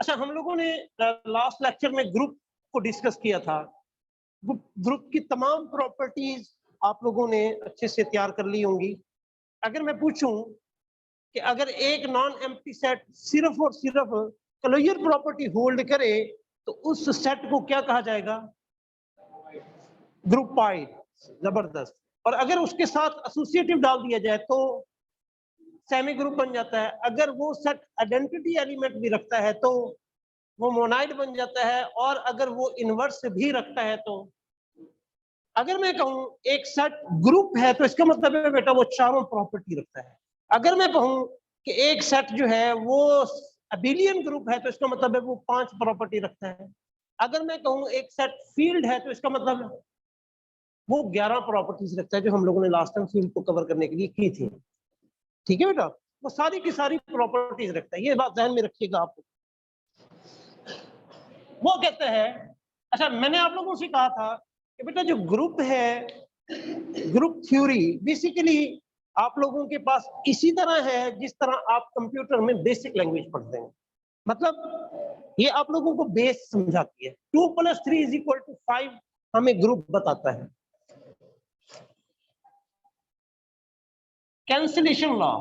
अच्छा, हम लोगों ने लास्ट लेक्चर में ग्रुप को डिस्कस किया था। ग्रुप की तमाम प्रॉपर्टीज आप लोगों ने अच्छे से तैयार कर ली होंगी। अगर मैं पूछूं कि अगर एक नॉन एम्प्टी सेट सिर्फ और सिर्फ क्लोजर प्रॉपर्टी होल्ड करे तो उस सेट को क्या कहा जाएगा? ग्रुप पाई। जबरदस्त। और अगर उसके साथ एसोसिएटिव डाल दिया जाए तो सेमी ग्रुप बन जाता है। अगर वो सेट आइडेंटिटी एलिमेंट भी रखता है तो वो मोनाइड बन जाता है। और अगर वो इनवर्स भी रखता है तो, अगर मैं कहूं एक सेट ग्रुप है तो इसका मतलब है बेटा वो चारों प्रॉपर्टी रखता है। अगर मैं कहूं कि एक सेट जो है वो अबिलियन ग्रुप है तो इसका मतलब है वो 5 प्रॉपर्टी रखता है। अगर मैं कहूं एक सेट फील्ड है तो इसका मतलब वो 11 प्रॉपर्टीज रखता है, जो हम लोगों ने लास्ट टाइम फील्ड को कवर करने के लिए की थी। ठीक है बेटा, वो सारी की सारी प्रॉपर्टीज रखता है, ये बात ध्यान में रखिएगा आपको। वो कहते हैं, अच्छा मैंने आप लोगों से कहा था कि बेटा जो ग्रुप है, ग्रुप थ्योरी बेसिकली आप लोगों के पास इसी तरह है जिस तरह आप कंप्यूटर में बेसिक लैंग्वेज पढ़ते हैं। मतलब ये आप लोगों को बेस समझाती है। 2 + 3 = 5 हमें ग्रुप बताता है। कैंसिलेशन लॉ,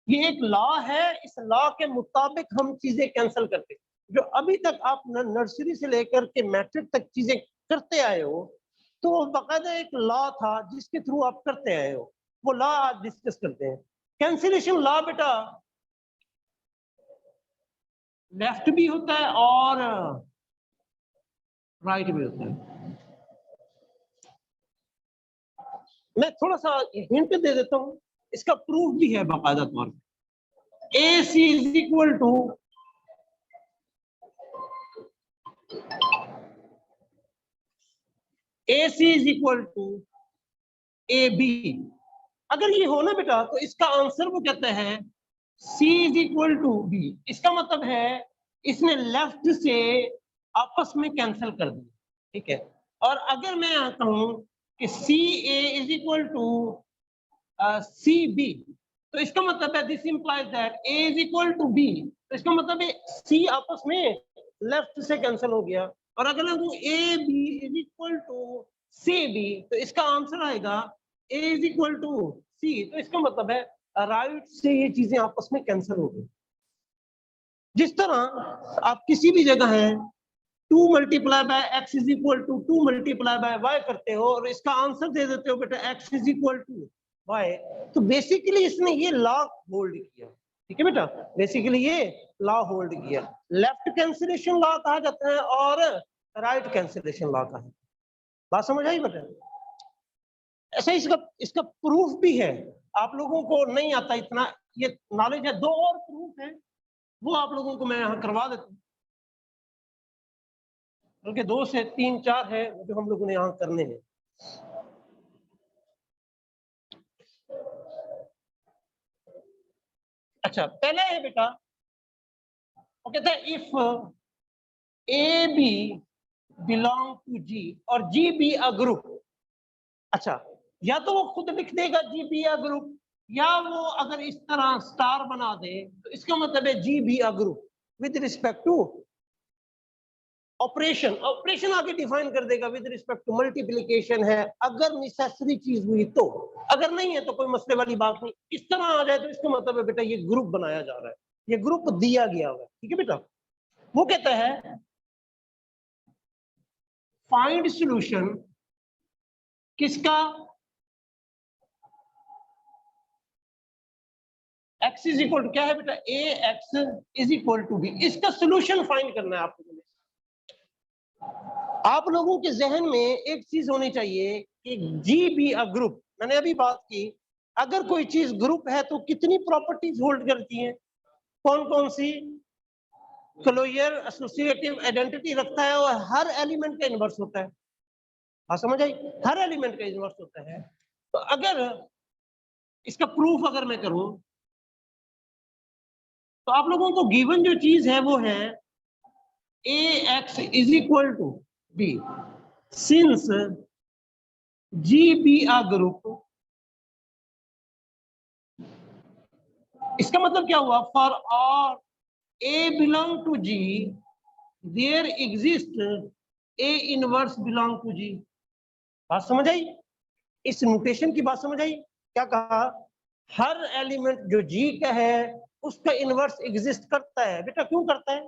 ये एक लॉ है। इस लॉ के मुताबिक हम चीजें कैंसिल करते हैं। जो अभी तक आप नर्सरी से लेकर के मैट्रिक तक चीजें करते आए हो, तो बाकायदा एक लॉ था जिसके थ्रू आप करते आए हो। वो लॉ आज डिस्कस करते हैं। कैंसिलेशन लॉ बेटा लेफ्ट भी होता है और राइट भी होता है। मैं थोड़ा सा हिंट दे देता हूं, इसका प्रूफ भी है बाकायदा तौर पे। AC = AC = AB। अगर ये हो ना बेटा तो इसका आंसर वो कहते हैं C = B। इसका मतलब है इसने लेफ्ट से आपस में कैंसिल कर दिया। ठीक है, और अगर मैं यहाँ कहूं कि CA = CB, तो इसका मतलब है this implies that A = B। तो इसका मतलब है C आपस में लेफ्ट से कैंसिल हो गया। और अगर मैं कहूं AB = CB, तो इसका आंसर आएगा A = C। तो इसका मतलब है राइट से ये चीजें आपस में कैंसिल हो गई। जिस तरह आप किसी भी जगह है 2 × x = 2 × y करते हो और इसका आंसर दे देते हो बेटा x = y, तो बेसिकली इसने ये लॉ होल्ड किया। ठीक है बेटा, बेसिकली ये लॉ होल्ड किया। लेफ्ट कैंसिलेशन लॉ कहा जाता है और राइट कैंसिलेशन लॉ कहा है। बात समझ आई बेटा? ऐसा इसका प्रूफ भी है। आप लोगों को नहीं आता इतना ये नॉलेज है। 2 और प्रूफ है, वो आप लोगों को मैं यहाँ करवा देता हूँ, बल्कि 2 से 3 4 है जो हम लोगों ने यहाँ करने हैं। अच्छा, पहला है बेटा, वो कहता है if AB belong to G और G बी अ ग्रुप। अच्छा, या तो वो खुद लिख देगा G बी अ ग्रुप, या वो अगर इस तरह स्टार बना दे तो इसका मतलब है G be a group with respect to operation. Operation आगे डिफाइन कर देगा विद रिस्पेक्ट टू मल्टीप्लिकेशन है अगर नेसेसरी चीज हुई तो, अगर नहीं है तो कोई मसले वाली बात नहीं। इस तरह आ जाए तो इसका मतलब है बेटा ये ग्रुप बनाया जा रहा है, ये ग्रुप दिया गया हुआ है। ठीक है बेटा, वो कहता है फाइंड सॉल्यूशन किसका? x = क्या है बेटा? AX = B। इसका सॉल्यूशन फाइंड करना है आप लोगों ने। आप लोगों के जहन में एक चीज होनी चाहिए कि G बी अ ग्रुप। मैंने अभी बात की, अगर कोई चीज ग्रुप है तो कितनी प्रॉपर्टीज होल्ड करती है? कौन कौन सी? क्लोजर, एसोसिएटिव, आइडेंटिटी रखता है और हर एलिमेंट का इनवर्स होता है। हाँ समझ आई? हर एलिमेंट का इनवर्स होता है। तो अगर इसका प्रूफ अगर मैं करूं तो आप लोगों को गिवन जो चीज है वो है AX = B since G be a group इसका मतलब क्या हुआ, for all a belong to G there exist a inverse belong to G. बात समझ आई? इस नोटेशन की बात समझ आई? क्या कहा, हर एलिमेंट जो जी का है उसका इनवर्स एग्जिस्ट करता है। बेटा क्यों करता है?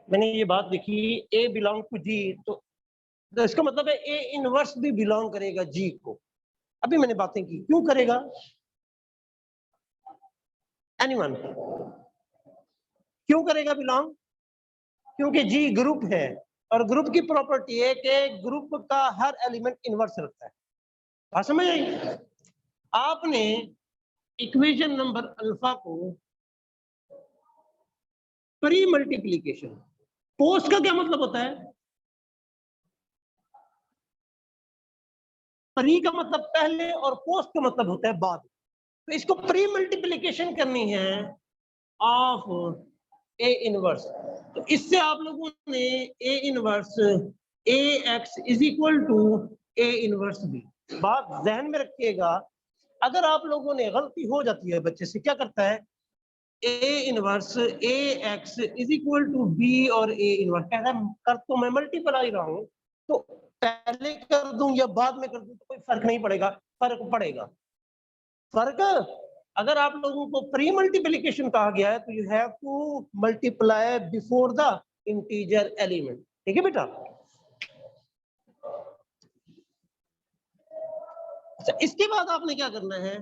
मैंने ये बात देखी, ए बिलोंग टू जी, तो इसका मतलब है ए इनवर्स भी बिलोंग करेगा जी को। अभी मैंने बातें की, क्यों करेगा? एनीवन? क्यों करेगा बिलोंग? क्योंकि जी ग्रुप है, और ग्रुप की प्रॉपर्टी है कि ग्रुप का हर एलिमेंट इनवर्स रखता है। बात समझ आई? आपने इक्वेशन नंबर अल्फा को प्री मल्टीप्लीकेशन, पोस्ट का क्या मतलब होता है? प्री का मतलब पहले और पोस्ट का मतलब होता है बाद। तो इसको प्री मल्टीप्लीकेशन करनी है ऑफ ए इनवर्स। तो इससे आप लोगों ने A inverse A X is equal to A inverse B. बात ध्यान में रखिएगा, अगर आप लोगों ने गलती हो जाती है बच्चे से, क्या करता है, A inverse A X is equal to B और ए इनवर्स कहता है, कर तो मैं मल्टीप्लाई रहा हूं, तो पहले कर दूं या बाद में कर दूं तो कोई फर्क नहीं पड़ेगा। फर्क पड़ेगा। फर्क, अगर आप लोगों को प्री मल्टीप्लिकेशन कहा गया है तो you have to multiply before the integer element. ठीक है बेटा? अच्छा, इसके बाद आपने क्या करना है,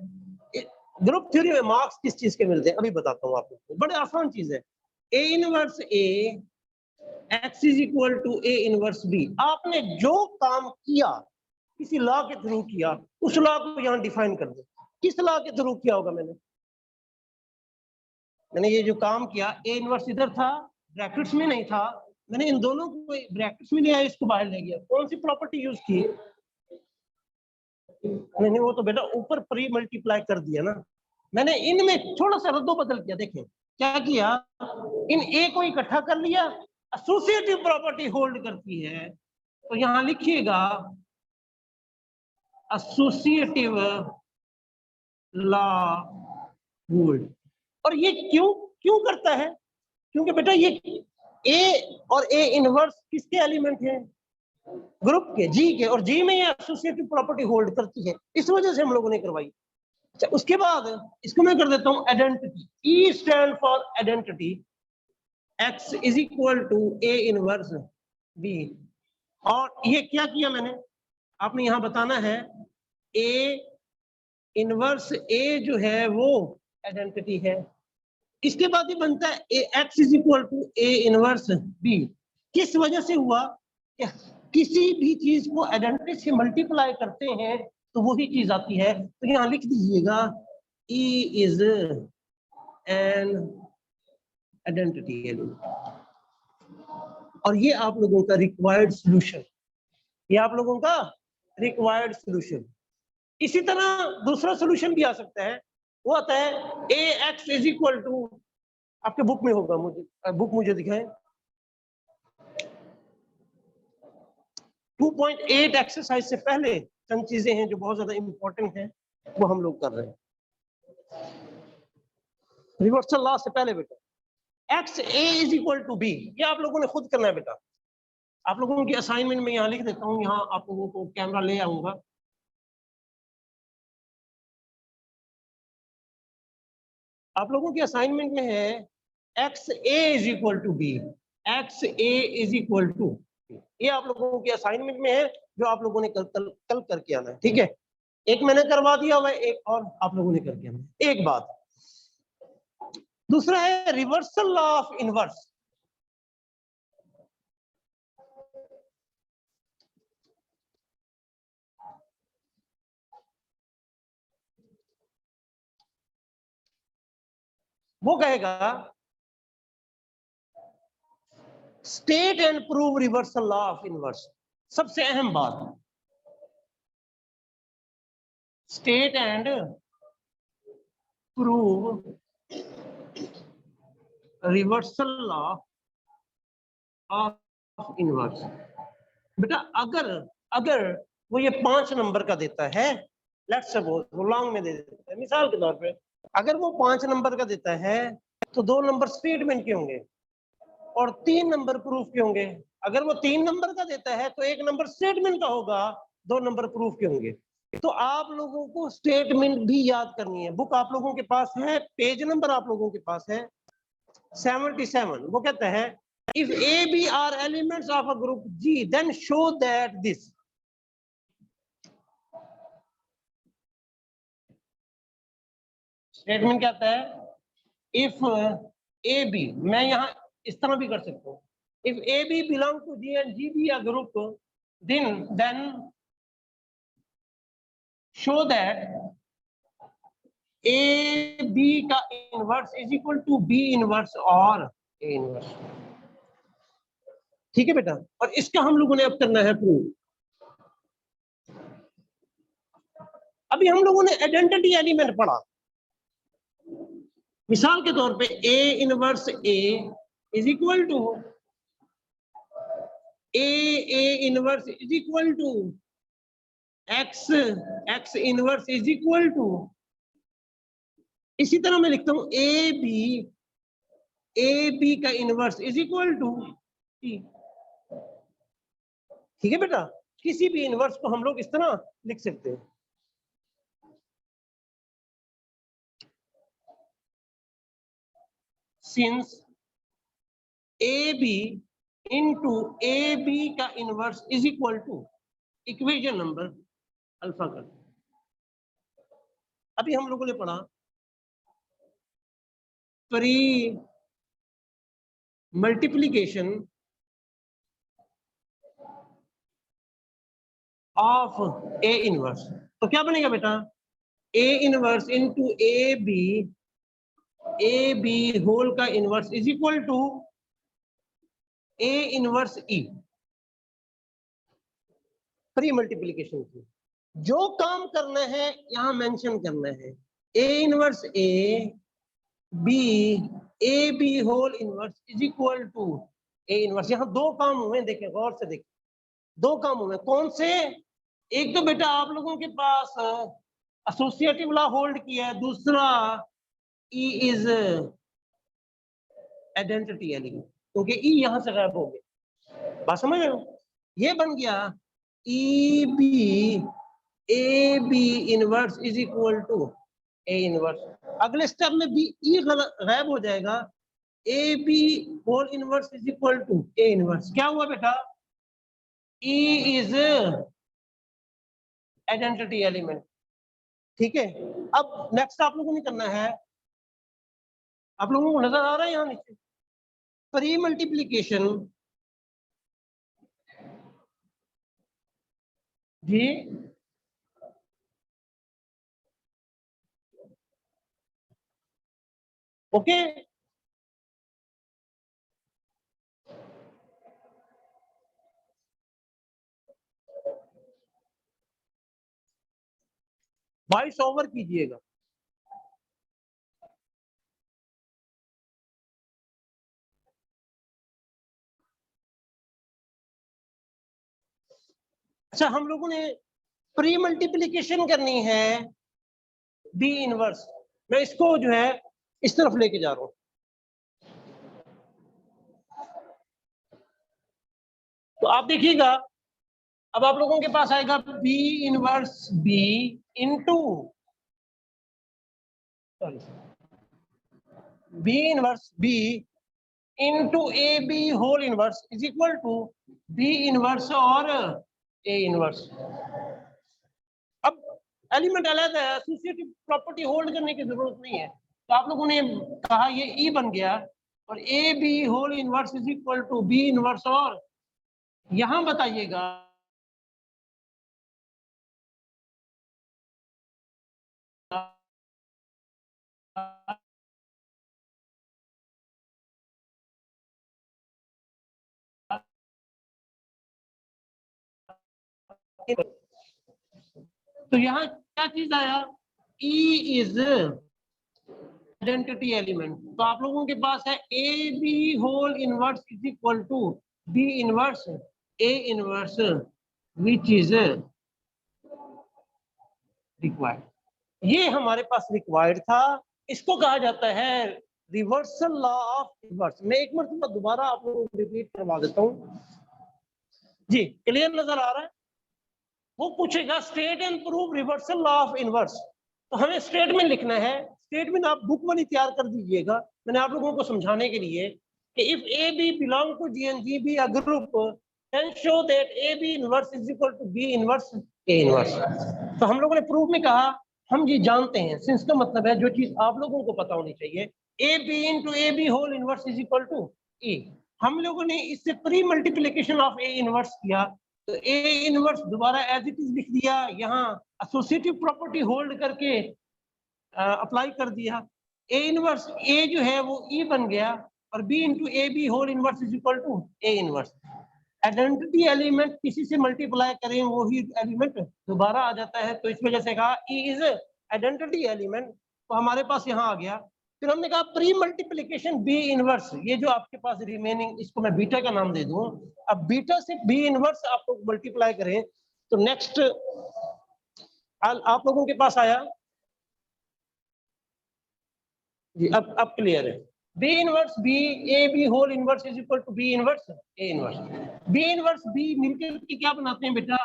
ग्रुप थ्योरी में मार्क्स किस चीज के मिलते हैं अभी बताता हूं आपको, बड़े आसान चीज है। A inverse A X is equal to A inverse B. आपने जो काम किया किसी लॉ के थ्रू किया, उस लॉ को यहां डिफाइन कर दो। किस लॉ के थ्रू किया होगा? मैंने ये जो काम किया, ए इनवर्स इधर था, ब्रैकेट्स में नहीं था, मैंने इन दोनों को ब्रैकेट्स में लिया, इसको बाहर ले गया। कौन सी प्रॉपर्टी यूज की? नहीं, वो तो बेटा ऊपर प्री मल्टीप्लाई कर दिया ना। मैंने इनमें थोड़ा सा रद्दो बदल किया। देखें क्या किया, इन ए को इकट्ठा कर लिया, एसोसिएटिव प्रॉपर्टी होल्ड करती है, तो यहां लिखिएगा एसोसिएटिव लॉ होल्ड। और ये क्यों क्यों करता है? क्योंकि बेटा ये ए और ए इनवर्स किसके एलिमेंट हैं? ग्रुप के, जी के, और जी में ये एसोसिएटिव प्रॉपर्टी होल्ड करती है, इस वजह से हम लोगों ने करवाई। अच्छा, उसके बाद इसको मैं कर देता हूं identity. E stand for identity, X is equal to A inverse B. और ये क्या किया मैंने, आपने यहां बताना है ए इनवर्स ए जो है वो आइडेंटिटी है। इसके बाद ये बनता है A X is equal to A inverse B. किस वजह से हुआ कि किसी भी चीज को आइडेंटिटी से मल्टीप्लाई करते हैं तो वही चीज आती है। तो यहां लिख दीजिएगा E is an identity element. और ये आप लोगों का रिक्वायर्ड सॉल्यूशन, ये आप लोगों का रिक्वायर्ड सॉल्यूशन। इसी तरह दूसरा सॉल्यूशन भी आ सकता है, वो आता है A X is equal to, आपके बुक में होगा, मुझे बुक मुझे दिखाएं, 2.8 एक्सरसाइज से पहले चंद चीजें हैं जो बहुत ज्यादा इंपॉर्टेंट हैं, वो हम लोग कर रहे हैं रिवर्सल लॉ से पहले। बेटा X A is equal to B, ये आप लोगों ने खुद करना है बेटा। आप लोगों की असाइनमेंट में यहाँ लिख देता हूँ, यहाँ आप लोगों को कैमरा ले आऊंगा। आप लोगों की असाइनमेंट में है X A is equal to B, X A is equal to, ये आप लोगों की असाइनमेंट में है जो आप लोगों ने कल करके आना है। ठीक है, एक मैंने करवा दिया हुआ है, एक और आप लोगों ने करके आना है। एक बात, दूसरा है रिवर्सल लॉ ऑफ इनवर्स। वो कहेगा state and prove reversal law of inverse. सबसे अहम बात, state and prove reversal law of inverse. बेटा अगर अगर वो ये 5 नंबर का देता है लेट्स सपोज वो लॉन्ग में दे देता है। मिसाल के तौर पे अगर वो 5 नंबर का देता है तो 2 नंबर स्टेटमेंट के होंगे और 3 नंबर प्रूफ के होंगे। अगर वो 3 नंबर का देता है तो 1 नंबर स्टेटमेंट का होगा, 2 नंबर प्रूफ के होंगे। तो आप लोगों को स्टेटमेंट भी याद करनी है। बुक आप लोगों के पास है, पेज नंबर आप लोगों के पास है 77। वो कहता है if A B are elements of a group G then show that this. Statement क्या कहता है, इफ ए बी, मैं यहां इस तरह भी कर सकता हूं, if A B belong to G and G be a group then show that A B का inverse is equal to B inverse और ए इनवर्स। ठीक है बेटा, और इसका हम लोगों ने अब करना है प्रूव। अभी हम लोगों ने आइडेंटिटी एलिमेंट पढ़ा। मिसाल के तौर पे A inverse A is equal to A inverse is equal to X inverse is equal to, इसी तरह मैं लिखता हूं ए बी का inverse is equal to T. ठीक है बेटा, किसी भी इनवर्स को हम लोग इस तरह लिख सकते हैं। Since A B into A B का inverse is equal to equation number alpha का। अभी हम लोगों ने पढ़ा pre multiplication of A inverse, तो क्या बनेगा बेटा, A inverse into A B whole का inverse is equal to A inverse E. Pre multiplication की जो काम करना है यहां मेंशन करना है, A inverse A B whole inverse is equal to A inverse. यहां दो काम हुए, देखें गौर से देखें, दो काम हुए। कौन से? एक तो बेटा आप लोगों के पास एसोसिएटिव लॉ होल्ड किया है, दूसरा ई इज आइडेंटिटी एलिमेंट, क्योंकि ई यहां से गायब हो गया। बात समझ रहे हो? ये बन गया E B inverse is equal to A inverse. अगले स्टेप में बी ई गायब हो जाएगा, A B whole inverse is equal to A inverse. क्या हुआ बेटा? E is identity element. ठीक है, अब नेक्स्ट आप लोगों ने करना है, आप लोगों को नजर आ रहा है यहां नीचे प्री मल्टीप्लिकेशन जी ओके। वॉइस ओवर कीजिएगा। अच्छा, हम लोगों ने प्री मल्टीप्लिकेशन करनी है बी इनवर्स। मैं इसको जो है इस तरफ लेके जा रहा हूं, तो आप देखिएगा अब आप लोगों के पास आएगा B inverse B into B inverse B into A B whole inverse is equal to B inverse और ए इनवर्स। अब एलिमेंट अलग है, एसोसिएटिव प्रॉपर्टी होल्ड करने की जरूरत नहीं है, तो आप लोगों ने कहा ये ई बन गया और A B whole inverse is equal to B inverse. और यहां बताइएगा तो यहाँ क्या चीज आया, ई इज आइडेंटिटी एलिमेंट। तो आप लोगों के पास है A B whole inverse is equal to B inverse A inverse which is required, ये हमारे पास रिक्वायर्ड था। इसको कहा जाता है रिवर्सल लॉ ऑफ इनवर्स। मैं एक मरतबा दोबारा आप लोगों को रिपीट करवा देता हूँ जी, क्लियर नजर आ रहा है? वो पूछेगा state and prove reversal law of inverse, तो हमें स्टेटमेंट लिखना है। स्टेटमेंट आप बुक वाली तैयार कर दीजिएगा, मैंने आप लोगों को समझाने के लिए कि if A B belong to G and G be a group can show that A B inverse is equal to B inverse A inverse. तो हम लोगों ने प्रूफ में कहा हम ये जानते हैं, सिंस का मतलब है जो चीज आप लोगों को पता होनी चाहिए, A B into A B whole inverse is equal to A. हम लोगों ने इससे pre multiplication of A inverse किया, तो ए इनवर्स दोबारा एज इट इज लिख दिया, यहाँ एसोसिएटिव प्रॉपर्टी होल्ड करके अप्लाई कर दिया। ए इनवर्स ए जो है वो ई बन गया और B into A B whole inverse is equal to A inverse. Identity element किसी से मल्टीप्लाई करें वही एलिमेंट दोबारा आ जाता है, तो इस वजह से कहा ई इज आइडेंटिटी एलिमेंट, तो हमारे पास यहाँ आ गया। फिर हमने कहा प्री मल्टीप्लीकेशन बी इनवर्स, ये जो आपके पास रिमेनिंग, इसको मैं बीटा का नाम दे दूं। अब बीटा से बी इनवर्स आप लोग मल्टीप्लाई करें तो नेक्स्ट आप लोगों के पास आया जी। अब क्लियर है। B inverse B A B whole inverse is equal to B inverse A inverse. B inverse B मिलकर के क्या बनाते हैं बेटा?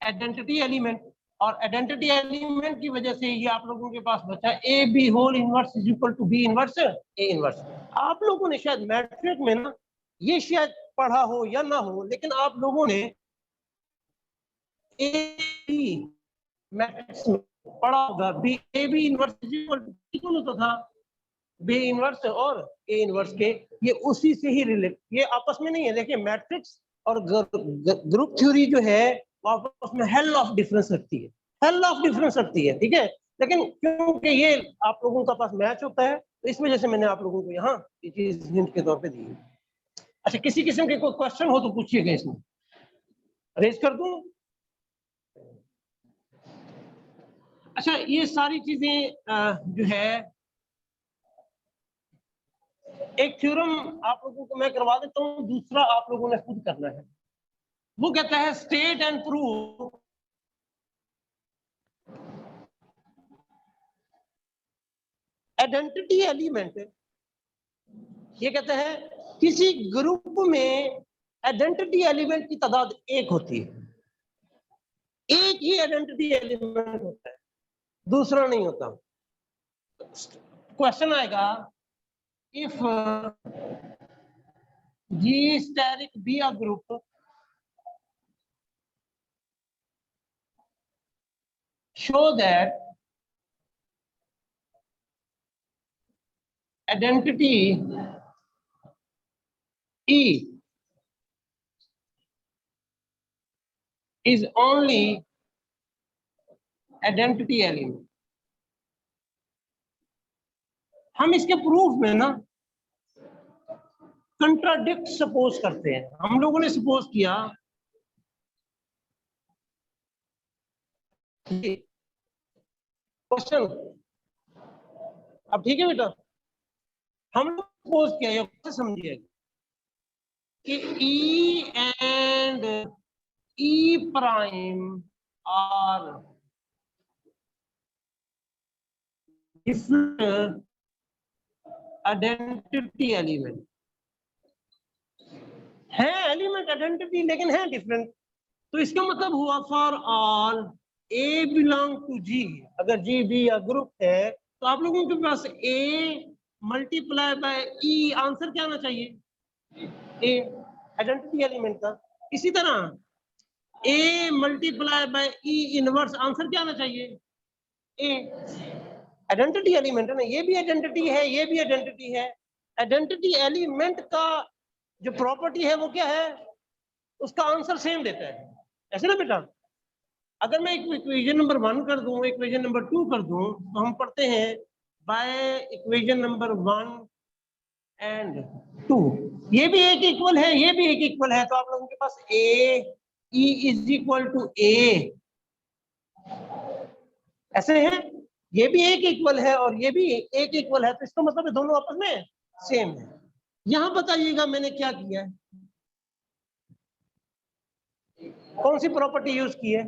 Identity element. और आइडेंटिटी एलिमेंट की वजह से ये आप लोगों के पास बचा A B whole inverse is equal to B inverse A inverse. आप लोगों ने शायद मैट्रिक में ना ये शायद पढ़ा हो या ना हो, लेकिन आप लोगों ने ए बी मैट्रिक्स में पढ़ा होगा, B A B inverse is equal to होता था बी इनवर्स और ए इनवर्स के, ये उसी से ही रिलेट, ये आपस में नहीं है। देखिए मैट्रिक्स और ग्रुप थ्योरी जो है वो आपस में हेल ऑफ डिफरेंस रखती है, हेल ऑफ डिफरेंस रखती है, ठीक है। लेकिन क्योंकि ये आप लोगों का पास मैच होता है तो इस वजह से मैंने आप लोगों को यहाँ ये चीज हिंट के तौर पे दी है। अच्छा, किसी किस्म के कोई क्वेश्चन हो तो पूछिएगा, इसमें रेज कर दूं। अच्छा, ये सारी चीजें जो है, एक थ्योरम आप लोगों को मैं करवा देता हूं, दूसरा आप लोगों ने खुद करना है। वो कहता है state and prove identity element. ये कहता है किसी ग्रुप में आइडेंटिटी एलिमेंट की तादाद एक होती है, एक ही आइडेंटिटी एलिमेंट होता है, दूसरा नहीं होता। क्वेश्चन आएगा if G steric be a group show that identity E is only identity element। हम इसके प्रूफ में ना कंट्राडिक्ट सपोज करते हैं। हम लोगों ने सपोज किया क्वेश्चन, अब ठीक है बेटा, हम लोग सपोज किया, ये समझिएगा कि E and E prime are different identity element है, एलिमेंट आइडेंटिटी लेकिन है डिफरेंट। तो इसका मतलब हुआ for all A belong to G, अगर जी बी या ग्रुप है तो आप लोगों के पास A multiply by E answer क्या आना चाहिए? ए, आइडेंटिटी एलिमेंट का। इसी तरह A multiply by E inverse answer क्या आना चाहिए? ए, आइडेंटिटी एलिमेंट है ना, ये भी आइडेंटिटी है, ये भी आइडेंटिटी है। आइडेंटिटी एलिमेंट का जो प्रॉपर्टी है वो क्या है? उसका आंसर सेम देता है, ऐसे ना बेटा। अगर मैं इक्वेशन नंबर 1 कर दूं, इक्वेशन नंबर 2 कर दूं, तो हम पढ़ते हैं बाय इक्वेशन नंबर 1 एंड 2, ये भी एक इक्वल है, ये भी एक इक्वल है, तो आप लोगों के पास ए ई इज इक्वल टू ए, ऐसे है। ये भी एक इक्वल है और ये भी एक इक्वल है, तो इसका मतलब है दोनों आपस में सेम है। यहां बताइएगा मैंने क्या किया है, कौन सी प्रॉपर्टी यूज की है?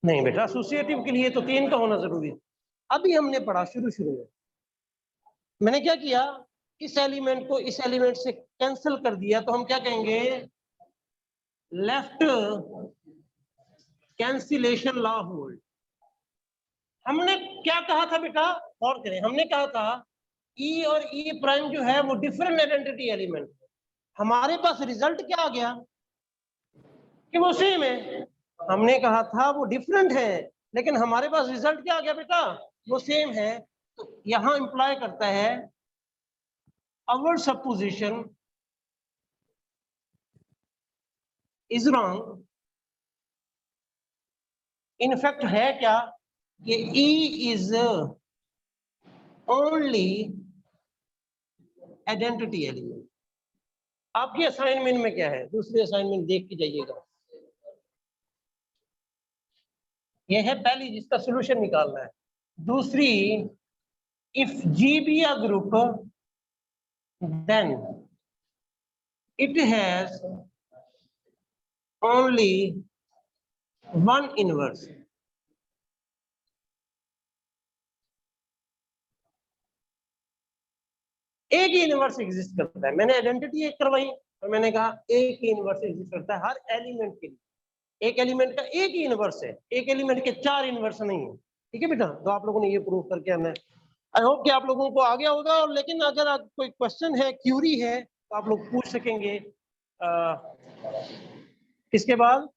नहीं बेटा, एसोसिएटिव के लिए तो 3 का होना जरूरी है। अभी हमने पढ़ा शुरू में, मैंने क्या किया, इस एलिमेंट को इस एलिमेंट से कैंसिल कर दिया, तो हम क्या कहेंगे, लेफ्ट कैंसिलेशन लॉ होल्ड। हमने क्या कहा था बेटा, और करें, हमने कहा था ई और ई प्राइम जो है वो डिफरेंट आइडेंटिटी एलिमेंट, हमारे पास रिजल्ट क्या आ गया कि वो सेम है। हमने कहा था वो डिफरेंट है, लेकिन हमारे पास रिजल्ट क्या आ गया बेटा, वो सेम है। तो यहां इंप्लाई करता है our supposition is wrong। in fact है क्या कि E is only identity element। आपकी असाइनमेंट में क्या है, दूसरी असाइनमेंट देख के जाइएगा, यह है पहली जिसका सॉल्यूशन निकालना है। दूसरी, if G be a group then it has only one inverse। एक ही इनवर्स एग्जिस्ट करता है। मैंने आइडेंटिटी एक करवाई और मैंने कहा एक ही इनवर्स एग्जिस्ट करता है हर एलिमेंट के लिए। एक एलिमेंट का एक ही इनवर्स है, एक एलिमेंट के 4 इनवर्स नहीं है। ठीक है बेटा, तो आप लोगों ने ये प्रूव करके आना है। आई होप कि आप लोगों को आ गया होगा। और लेकिन अगर कोई क्वेश्चन है, क्यूरी है, तो आप लोग पूछ सकेंगे इसके बाद।